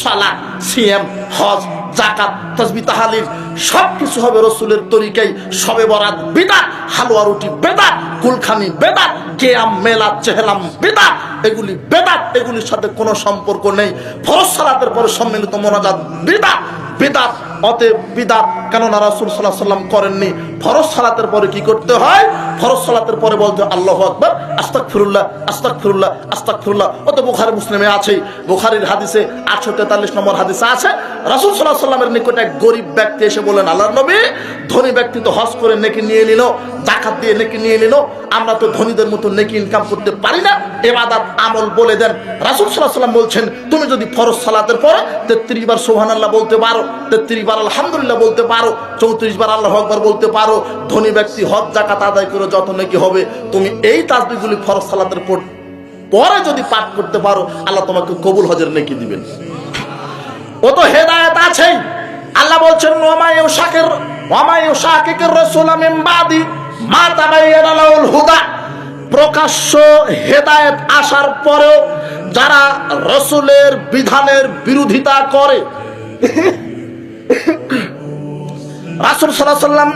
সালাত, সিয়াম, হজ, যাকাত, তাসবিহ, তাহলিল সবকিছু হবে রাসূলের তরিকায়। শবে বরাত বিদআত, হালুয়া রুটি বিদআত, কুলখানি বিদআত, কিয়াম, মেলাদ, চেহলাম বিদআত। এগুলি বিদআত, এগুলির সাথে কোনো সম্পর্ক নেই। ফরজ সালাতের পরে সম্মিলিত মোনাজাত বিদআত, বিদআত। অতএব বিদআত কেননা রাসূল সাল্লাল্লাহু আলাইহি ওয়াসাল্লাম করেননি। ফরজ সালাতের পরে কি করতে হয়? ফরজ সালাতের পরে বলতে হয় আল্লাহু আকবার, আস্তাগফিরুল্লাহ, আস্তাগফিরুল্লাহ, আস্তাগফিরুল্লাহ। অত বুখারী মুসলিমে আছে। বুখারীর হাদিসে 843 নম্বর হাদিসে আছে, রাসূল সাল্লাল্লাহু আলাইহি ওয়াসাল্লামের নিকটে এক গরীব ব্যক্তি এসে বলেন, আল্লাহর নবী, ধনী ব্যক্তি তো হজ করে নেকি নিয়ে নিল, যাকাত দিয়ে নেকি নিয়ে নিল, আমরা তো ধনীদের মতো নেকি ইনকাম করতে পারি না, ইবাদত আমল বলে দেন। রাসূল সাল্লাল্লাহু আলাইহি ওয়াসাল্লাম বলছেন, তুমি যদি ফরজ সালাতের পরে 33 বার সুবহানাল্লাহ বলতে পারো, 33 বার আলহামদুলিল্লাহ বলতে পারো, 34 বার আল্লাহু আকবার বলতে পারো, ধনী ব্যক্তি হজ যাকাত আদায় করে যত নেকি হবে, তুমি এই তাসবিহগুলি ফরজ সালাতের পরে যদি পাঠ করতে পারো, আল্লাহ তোমাকে কবুল হজের নেকি দিবেন। ও তো হেদায়েত আছেই। আল্লাহ বলছেন, ওয়া মা ইউশাকিকির রাসূলা মিন বাদি মা তাবায়্যানা লাহুল হুদা। প্রকাশ্য হেদায়েত আসার পরেও যারা রাসূলের বিধানের বিরোধিতা করে, রাসূল সাল্লাল্লাহু আলাইহি ওয়াসাল্লাম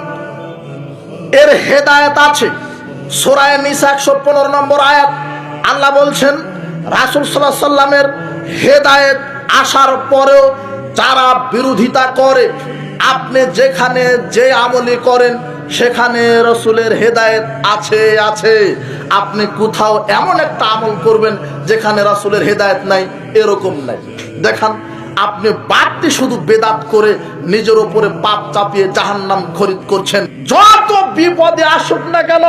এর হেদায়েত আছে। সূরা নিসা 115 নম্বর আয়াত আল্লাহ বলছেন, রাসূল সাল্লাল্লাহু আলাইহি ওয়াসাল্লামের হেদায়েত আসার পরেও যারা বিরোধিতা করে, আপনি যেখানে যে আমলি করেন সেখানে রাসূলের হেদায়েত আছে। আপনি কোথাও এমন একটা আমল করবেন যেখানে রাসূলের হেদায়েত নাই, এরকম নাই। দেখান, আপনি বাড়তি শুধু বেদাত করে নিজের উপরে পাপ চাপিয়ে জাহান্নাম খরিদ করছেন। যত বিপদে আসুক না কেন,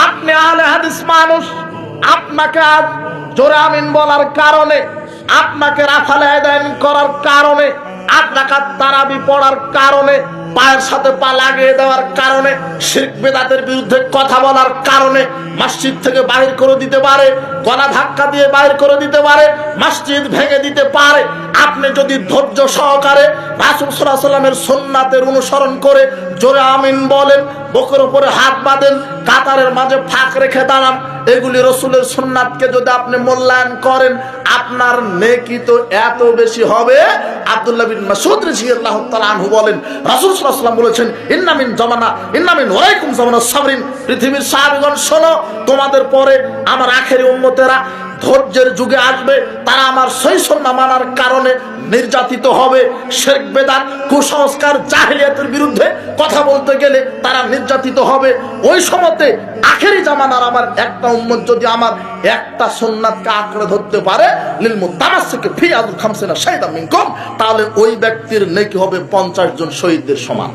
আপনি আহলে হাদিস মানুষ, আপনাকে আজ জোরে আমিন বলার কারণে, আপনাকে রাফালে আদায় করার কারণে, 8 রাকাত তারাবি পড়ার কারণে, পায়ের সাথে পা লাগিয়ে দেওয়ার কারণে, শিরক বেদাতের বিরুদ্ধে কথা বলার কারণে মসজিদ থেকে বাহির করে দিতে পারে, গলা ধাক্কা দিয়ে বাহির করে দিতে পারে, মসজিদ ভেঙে দিতে পারে। আপনি যদি ধৈর্য সহকারে রাসূল সাল্লাল্লাহু আলাইহি ওয়াসাল্লামের সুন্নাতের অনুসরণ করে জোরে আমিন বলেন, বুকের উপরে হাত বাঁধেন, কাতারের মাঝে ফাঁক রেখে দাঁড়ান, এগুলি রাসূলের সুন্নাতকে যদি আপনি মূল্যায়ন করেন, আপনার নেকি তো এত বেশি হবে। আব্দুল্লাহ বিন মাসউদ রাদিয়াল্লাহু তাআলা আনহু বলেন, রাসূল সাল্লাল্লাহু আলাইহি ওয়াসাল্লাম বলেছেন, ইন্না মিন ওয়ারাইকুম জামানাস সাবরিন। পৃথিবীর সাহাবীগণ শোনো, তোমাদের পরে আমার আখেরি উম্মতেরা ধৈর্যের যুগে আসবে, তারা আমার সহিহ সুন্নাহ মানার কারণে নির্যাতিত হবে। শিরক বেদাত কুসংস্কার জাহেলিয়াতের বিরুদ্ধে কথা বলতে গেলে তারা নির্যাতিত হবে। ওই সময়তে আখেরি জামানার আমার একটা উম্মত যদি আমার একটা সুন্নাতকে আঁকড়ে ধরতে পারে, লিল মুতামাসসিকি ফি আযল খামসিনা শাহিদাম মিনকুম, তাহলে ওই ব্যক্তির নেকি হবে 50 জন শহীদদের সমান।